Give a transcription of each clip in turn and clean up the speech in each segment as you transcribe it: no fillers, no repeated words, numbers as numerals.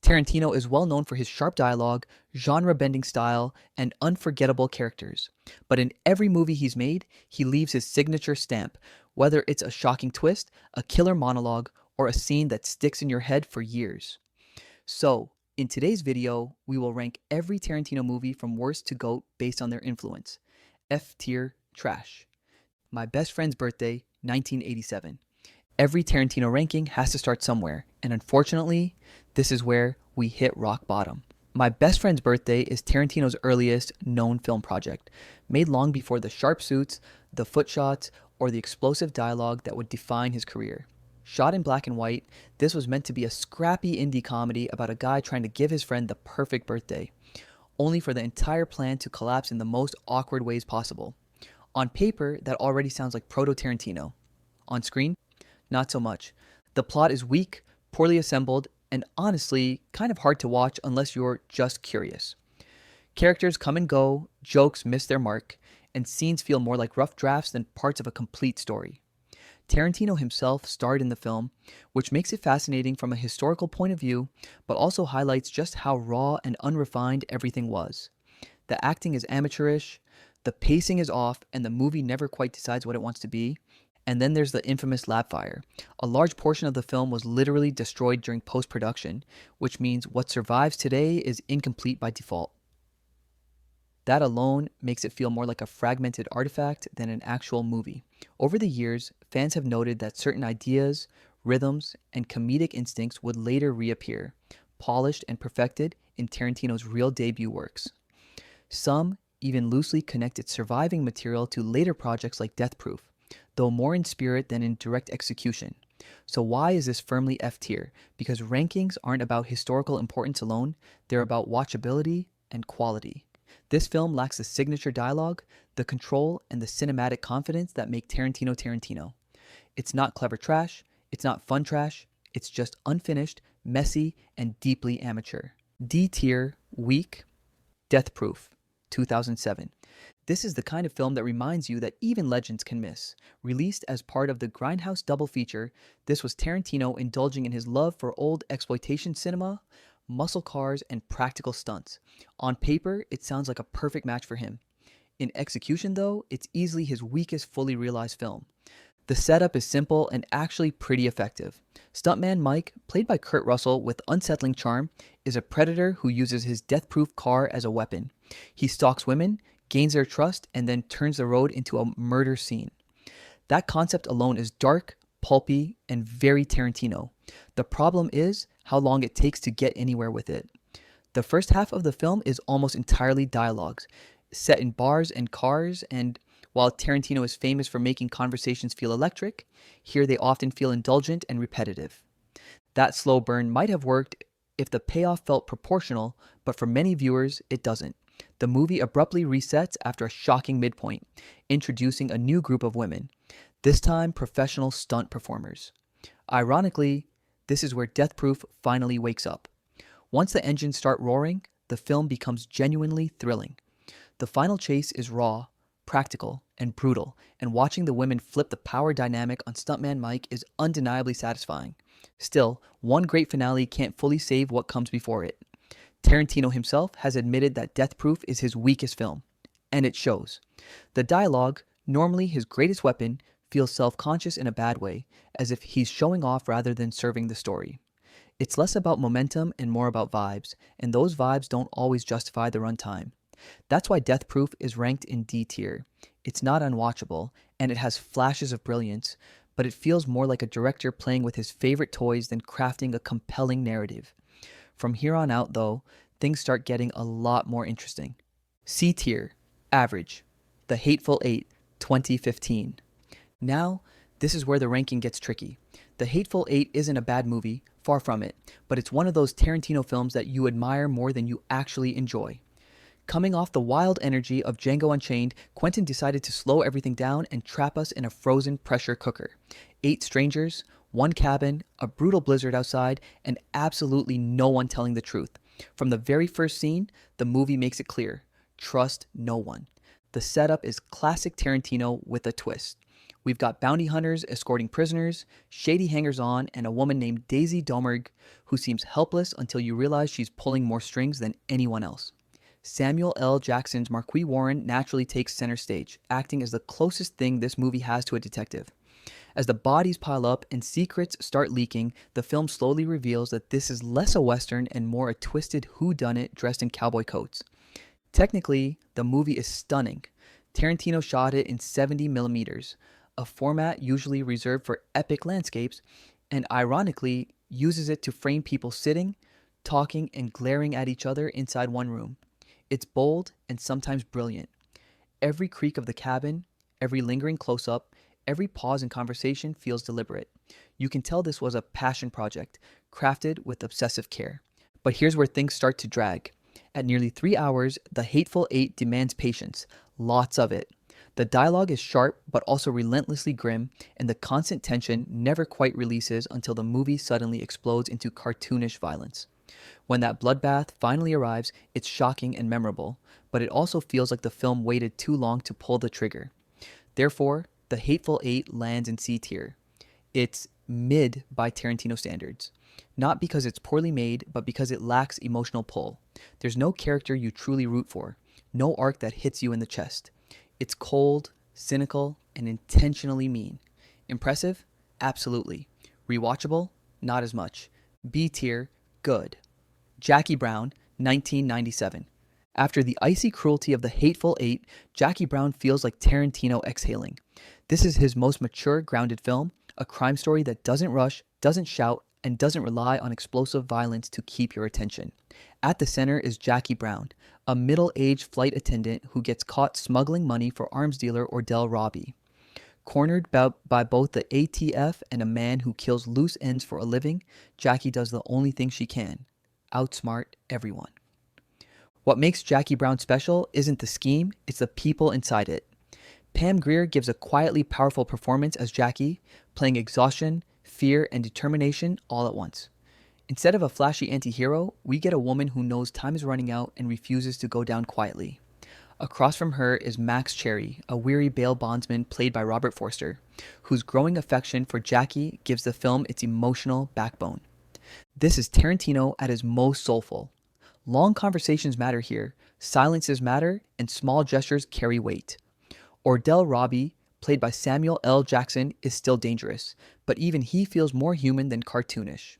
Tarantino is well known for his sharp dialogue, genre-bending style, and unforgettable characters. But in every movie he's made, he leaves his signature stamp, whether it's a shocking twist, a killer monologue, or a scene that sticks in your head for years. So, in today's video, we will rank every Tarantino movie from worst to GOAT based on their influence. F tier trash. My Best Friend's Birthday, 1987. Every Tarantino ranking has to start somewhere, and unfortunately, this is where we hit rock bottom. My Best Friend's Birthday is Tarantino's earliest known film project, made long before the sharp suits, the foot shots, or the explosive dialogue that would define his career. Shot in black and white, this was meant to be a scrappy indie comedy about a guy trying to give his friend the perfect birthday, only for the entire plan to collapse in the most awkward ways possible. On paper, that already sounds like proto-Tarantino. On screen, not so much. The plot is weak, poorly assembled, and honestly, kind of hard to watch unless you're just curious. Characters come and go, jokes miss their mark, and scenes feel more like rough drafts than parts of a complete story. Tarantino himself starred in the film, which makes it fascinating from a historical point of view, but also highlights just how raw and unrefined everything was. The acting is amateurish, the pacing is off, and the movie never quite decides what it wants to be. And then there's the infamous lab fire. A large portion of the film was literally destroyed during post-production, which means what survives today is incomplete by default. That alone makes it feel more like a fragmented artifact than an actual movie. Over the years, fans have noted that certain ideas, rhythms, and comedic instincts would later reappear, polished and perfected in Tarantino's real debut works. Some even loosely connect its surviving material to later projects like Death Proof, though more in spirit than in direct execution. So why is this firmly F tier? Because rankings aren't about historical importance alone, they're about watchability and quality. This film lacks the signature dialogue, the control, and the cinematic confidence that make Tarantino Tarantino. It's not clever trash, it's not fun trash, it's just unfinished, messy, and deeply amateur. D tier, weak, Death Proof, 2007. This is the kind of film that reminds you that even legends can miss. Released as part of the Grindhouse double feature, this was Tarantino indulging in his love for old exploitation cinema, muscle cars, and practical stunts. On paper, it sounds like a perfect match for him. In execution, though, it's easily his weakest fully realized film. The setup is simple and actually pretty effective. Stuntman Mike, played by Kurt Russell with unsettling charm, is a predator who uses his death-proof car as a weapon. He stalks women, gains their trust, and then turns the road into a murder scene. That concept alone is dark, pulpy, and very Tarantino. The problem is how long it takes to get anywhere with it. The first half of the film is almost entirely dialogues, set in bars and cars, and while Tarantino is famous for making conversations feel electric, here they often feel indulgent and repetitive. That slow burn might have worked if the payoff felt proportional, but for many viewers, it doesn't. The movie abruptly resets after a shocking midpoint, introducing a new group of women, this time professional stunt performers. Ironically, this is where Death Proof finally wakes up. Once the engines start roaring, the film becomes genuinely thrilling. The final chase is raw, practical, and brutal, and watching the women flip the power dynamic on Stuntman Mike is undeniably satisfying. Still, one great finale can't fully save what comes before it. Tarantino himself has admitted that Death Proof is his weakest film, and it shows. The dialogue, normally his greatest weapon, feels self-conscious in a bad way, as if he's showing off rather than serving the story. It's less about momentum and more about vibes, and those vibes don't always justify the runtime. That's why Death Proof is ranked in D tier. It's not unwatchable, and it has flashes of brilliance, but it feels more like a director playing with his favorite toys than crafting a compelling narrative. From here on out, though, things start getting a lot more interesting. C tier, average, The Hateful Eight, 2015. Now, this is where the ranking gets tricky. The Hateful Eight isn't a bad movie, far from it, but it's one of those Tarantino films that you admire more than you actually enjoy. Coming off the wild energy of Django Unchained, Quentin decided to slow everything down and trap us in a frozen pressure cooker. 8 strangers, 1 cabin, a brutal blizzard outside, and absolutely no one telling the truth. From the very first scene, the movie makes it clear. Trust no one. The setup is classic Tarantino with a twist. We've got bounty hunters escorting prisoners, shady hangers-on, and a woman named Daisy Domergue who seems helpless until you realize she's pulling more strings than anyone else. Samuel L. Jackson's Marquis Warren naturally takes center stage, acting as the closest thing this movie has to a detective. As the bodies pile up and secrets start leaking, the film slowly reveals that this is less a Western and more a twisted whodunit dressed in cowboy coats. Technically, the movie is stunning. Tarantino shot it in 70 millimeters, a format usually reserved for epic landscapes, and ironically uses it to frame people sitting, talking, and glaring at each other inside one room. It's bold and sometimes brilliant. Every creak of the cabin, every lingering close-up, every pause in conversation feels deliberate. You can tell this was a passion project, crafted with obsessive care. But here's where things start to drag. At nearly 3 hours, The Hateful Eight demands patience, lots of it. The dialogue is sharp but also relentlessly grim, and the constant tension never quite releases until the movie suddenly explodes into cartoonish violence. When that bloodbath finally arrives, it's shocking and memorable, but it also feels like the film waited too long to pull the trigger. Therefore, The Hateful Eight lands in C tier. It's mid by Tarantino standards. Not because it's poorly made, but because it lacks emotional pull. There's no character you truly root for, no arc that hits you in the chest. It's cold, cynical, and intentionally mean. Impressive? Absolutely. Rewatchable? Not as much. B tier? Good. Jackie Brown, 1997. After the icy cruelty of The Hateful Eight, Jackie Brown feels like Tarantino exhaling. This is his most mature, grounded film, a crime story that doesn't rush, doesn't shout, and doesn't rely on explosive violence to keep your attention. At the center is Jackie Brown, a middle-aged flight attendant who gets caught smuggling money for arms dealer Ordell Robbie. Cornered by both the ATF and a man who kills loose ends for a living, Jackie does the only thing she can: outsmart everyone. What makes Jackie Brown special isn't the scheme, it's the people inside it. Pam Grier gives a quietly powerful performance as Jackie, playing exhaustion, fear, and determination all at once. Instead of a flashy anti-hero, we get a woman who knows time is running out and refuses to go down quietly. Across from her is Max Cherry, a weary bail bondsman played by Robert Forster, whose growing affection for Jackie gives the film its emotional backbone. This is Tarantino at his most soulful. Long conversations matter here, silences matter, and small gestures carry weight. Ordell Robbie, played by Samuel L. Jackson, is still dangerous, but even he feels more human than cartoonish.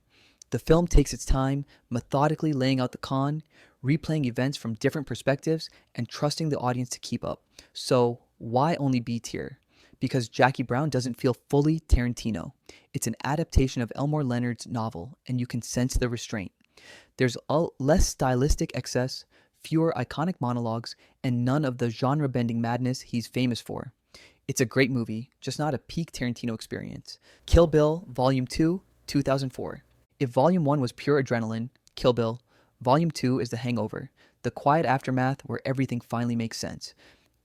The film takes its time, methodically laying out the con, replaying events from different perspectives, and trusting the audience to keep up. So, why only B tier? Because Jackie Brown doesn't feel fully Tarantino. It's an adaptation of Elmore Leonard's novel, and you can sense the restraint. There's less stylistic excess, fewer iconic monologues, and none of the genre-bending madness he's famous for. It's a great movie, just not a peak Tarantino experience. Kill Bill, Volume 2, 2004. If Volume 1 was pure adrenaline, Kill Bill, Volume 2 is The Hangover, the quiet aftermath where everything finally makes sense.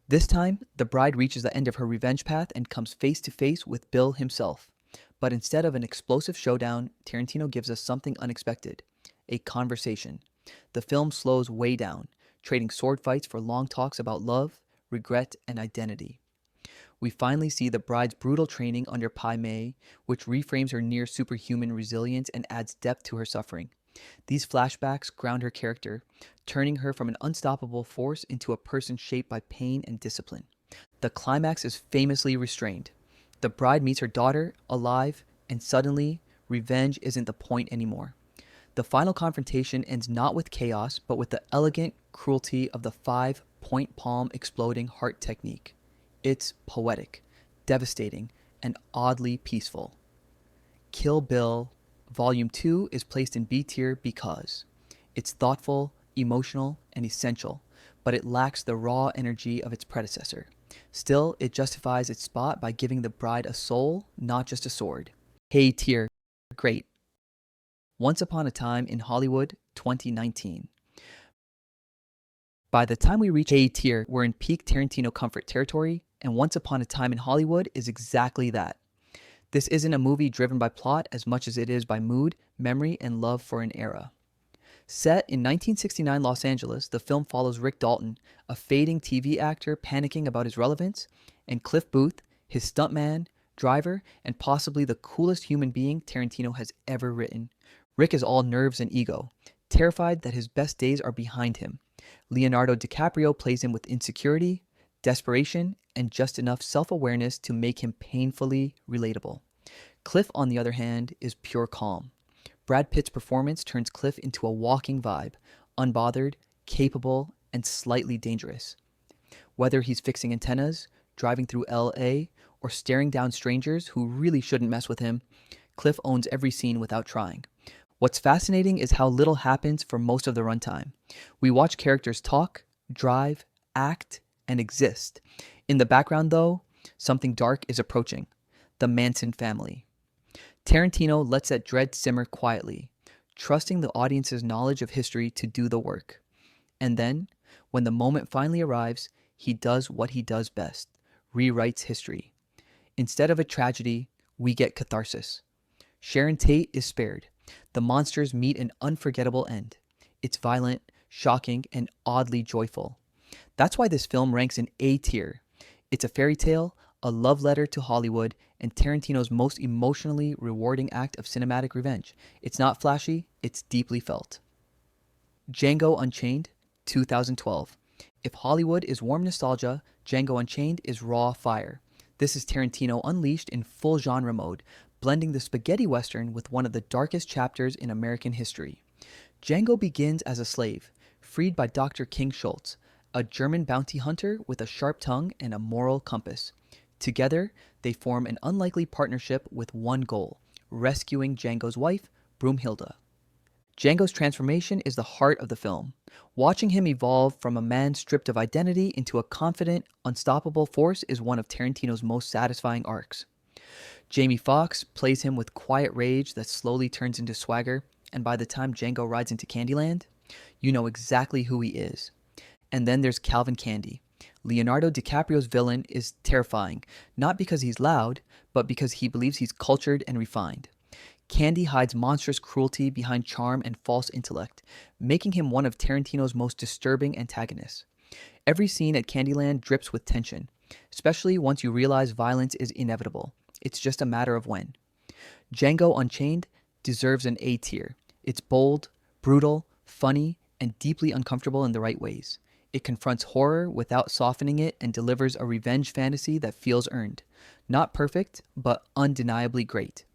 This time, the bride reaches the end of her revenge path and comes face to face with Bill himself. But instead of an explosive showdown, Tarantino gives us something unexpected: a conversation. The film slows way down, trading sword fights for long talks about love, regret, and identity. We finally see the bride's brutal training under Pai Mei, which reframes her near superhuman resilience and adds depth to her suffering. These flashbacks ground her character, turning her from an unstoppable force into a person shaped by pain and discipline. The climax is famously restrained. The bride meets her daughter, alive, and suddenly, revenge isn't the point anymore. The final confrontation ends not with chaos, but with the elegant cruelty of the 5-point palm exploding heart technique. It's poetic, devastating, and oddly peaceful. Kill Bill Volume 2 is placed in B tier because it's thoughtful, emotional, and essential, but it lacks the raw energy of its predecessor. Still, it justifies its spot by giving the bride a soul, not just a sword. A tier, great. Once Upon a Time in Hollywood, 2019. By the time we reach A tier, we're in peak Tarantino comfort territory, and Once Upon a Time in Hollywood is exactly that. This isn't a movie driven by plot as much as it is by mood, memory, and love for an era. Set in 1969 Los Angeles, the film follows Rick Dalton, a fading TV actor panicking about his relevance, and Cliff Booth, his stuntman, driver, and possibly the coolest human being Tarantino has ever written. Rick is all nerves and ego, terrified that his best days are behind him. Leonardo DiCaprio plays him with insecurity, desperation, and just enough self-awareness to make him painfully relatable. Cliff, on the other hand, is pure calm. Brad Pitt's performance turns Cliff into a walking vibe, unbothered, capable, and slightly dangerous. Whether he's fixing antennas, driving through LA, or staring down strangers who really shouldn't mess with him, Cliff owns every scene without trying. What's fascinating is how little happens for most of the runtime. We watch characters talk, drive, act, and exist. In the background, though, something dark is approaching: the Manson family. Tarantino lets that dread simmer quietly, trusting the audience's knowledge of history to do the work. And then, when the moment finally arrives, he does what he does best: rewrites history. Instead of a tragedy, we get catharsis. Sharon Tate is spared. The monsters meet an unforgettable end. It's violent, shocking, and oddly joyful. That's why this film ranks in A tier. It's a fairy tale, a love letter to Hollywood, and Tarantino's most emotionally rewarding act of cinematic revenge. It's not flashy, it's deeply felt. Django Unchained, 2012. If Hollywood is warm nostalgia, Django Unchained is raw fire. This is Tarantino unleashed in full genre mode, blending the spaghetti western with one of the darkest chapters in American history. Django begins as a slave, freed by Dr. King Schultz, a German bounty hunter with a sharp tongue and a moral compass. Together, they form an unlikely partnership with one goal: rescuing Django's wife, Broomhilda. Django's transformation is the heart of the film. Watching him evolve from a man stripped of identity into a confident, unstoppable force is one of Tarantino's most satisfying arcs. Jamie Foxx plays him with quiet rage that slowly turns into swagger, and by the time Django rides into Candyland, you know exactly who he is. And then there's Calvin Candy. Leonardo DiCaprio's villain is terrifying, not because he's loud, but because he believes he's cultured and refined. Candy hides monstrous cruelty behind charm and false intellect, making him one of Tarantino's most disturbing antagonists. Every scene at Candyland drips with tension, especially once you realize violence is inevitable. It's just a matter of when. Django Unchained deserves an A tier. It's bold, brutal, funny, and deeply uncomfortable in the right ways. It confronts horror without softening it and delivers a revenge fantasy that feels earned. Not perfect, but undeniably great.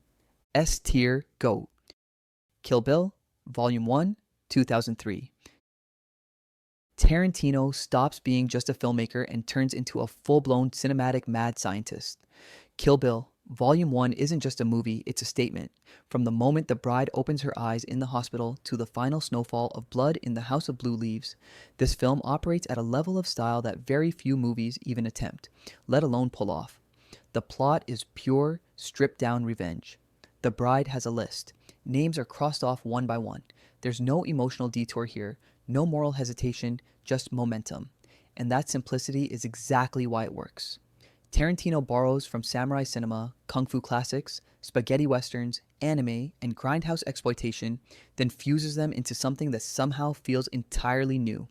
S tier GOAT. Kill Bill, Volume 1, 2003. Tarantino stops being just a filmmaker and turns into a full-blown cinematic mad scientist. Kill Bill, Volume 1 isn't just a movie, it's a statement. From the moment the bride opens her eyes in the hospital to the final snowfall of blood in the House of Blue Leaves, this film operates at a level of style that very few movies even attempt, let alone pull off. The plot is pure, stripped-down revenge. The bride has a list. Names are crossed off one by one. There's no emotional detour here, no moral hesitation, just momentum. And that simplicity is exactly why it works. Tarantino borrows from samurai cinema, kung fu classics, spaghetti westerns, anime, and grindhouse exploitation, then fuses them into something that somehow feels entirely new.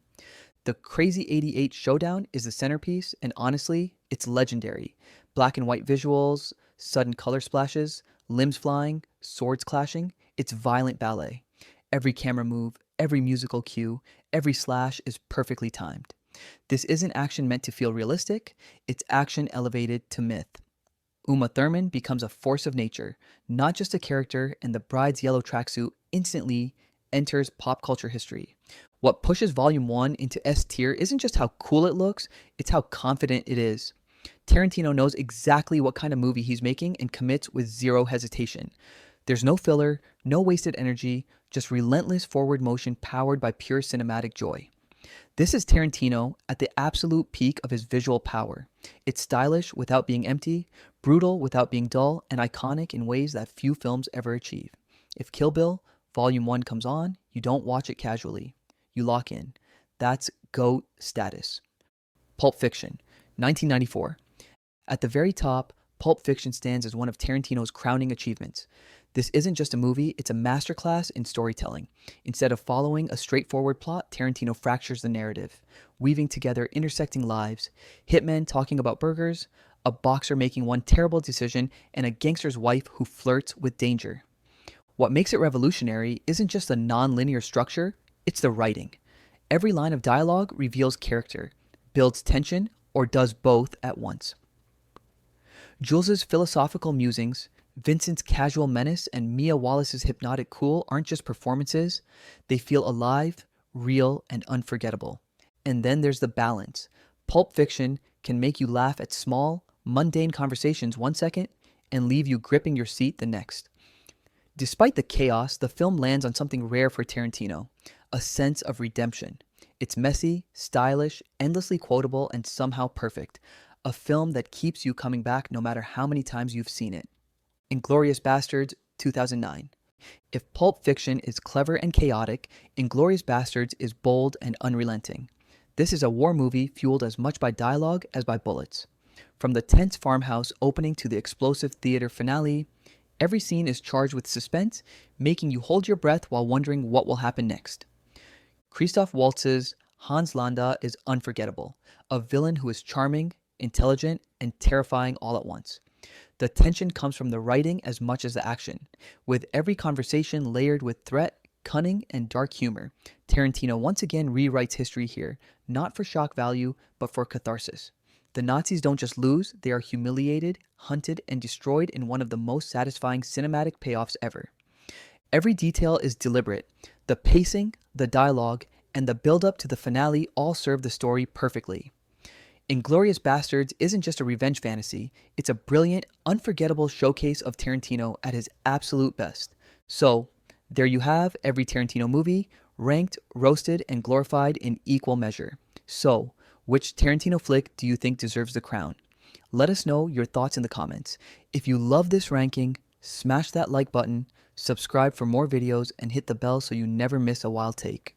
The Crazy 88 showdown is the centerpiece, and honestly, it's legendary. Black and white visuals, sudden color splashes, limbs flying, swords clashing. It's violent ballet. Every camera move, every musical cue, every slash is perfectly timed. This isn't action meant to feel realistic, it's action elevated to myth. Uma Thurman becomes a force of nature, not just a character, and the bride's yellow tracksuit instantly enters pop culture history. What pushes Volume 1 into S tier isn't just how cool it looks, it's how confident it is. Tarantino knows exactly what kind of movie he's making and commits with zero hesitation. There's no filler, no wasted energy, just relentless forward motion powered by pure cinematic joy. This is Tarantino at the absolute peak of his visual power. It's stylish without being empty, brutal without being dull, and iconic in ways that few films ever achieve. If Kill Bill Volume 1 comes on, you don't watch it casually. You lock in. That's GOAT status. Pulp Fiction, 1994. At the very top, Pulp Fiction stands as one of Tarantino's crowning achievements. This isn't just a movie, it's a masterclass in storytelling. Instead of following a straightforward plot, Tarantino fractures the narrative, weaving together intersecting lives, hitmen talking about burgers, a boxer making one terrible decision, and a gangster's wife who flirts with danger. What makes it revolutionary isn't just the non-linear structure, it's the writing. Every line of dialogue reveals character, builds tension, or does both at once. Jules's philosophical musings, Vincent's casual menace, and Mia Wallace's hypnotic cool aren't just performances, they feel alive, real, and unforgettable. And then there's the balance. Pulp Fiction can make you laugh at small, mundane conversations one second and leave you gripping your seat the next. Despite the chaos, the film lands on something rare for Tarantino, a sense of redemption. It's messy, stylish, endlessly quotable, and somehow perfect. A film that keeps you coming back no matter how many times you've seen it. Inglourious Basterds, 2009. If Pulp Fiction is clever and chaotic, Inglourious Basterds is bold and unrelenting. This is a war movie fueled as much by dialogue as by bullets. From the tense farmhouse opening to the explosive theater finale, every scene is charged with suspense, making you hold your breath while wondering what will happen next. Christoph Waltz's Hans Landa is unforgettable, a villain who is charming, intelligent, and terrifying all at once. The tension comes from the writing as much as the action, with every conversation layered with threat, cunning, and dark humor. Tarantino once again rewrites history here, not for shock value, but for catharsis. The Nazis don't just lose, they are humiliated, hunted, and destroyed in one of the most satisfying cinematic payoffs ever. Every detail is deliberate. The pacing, the dialogue, and the build-up to the finale all serve the story perfectly. Inglourious Basterds isn't just a revenge fantasy, it's a brilliant, unforgettable showcase of Tarantino at his absolute best. So, there you have every Tarantino movie, ranked, roasted, and glorified in equal measure. So, which Tarantino flick do you think deserves the crown? Let us know your thoughts in the comments. If you love this ranking, smash that like button, subscribe for more videos, and hit the bell so you never miss a wild take.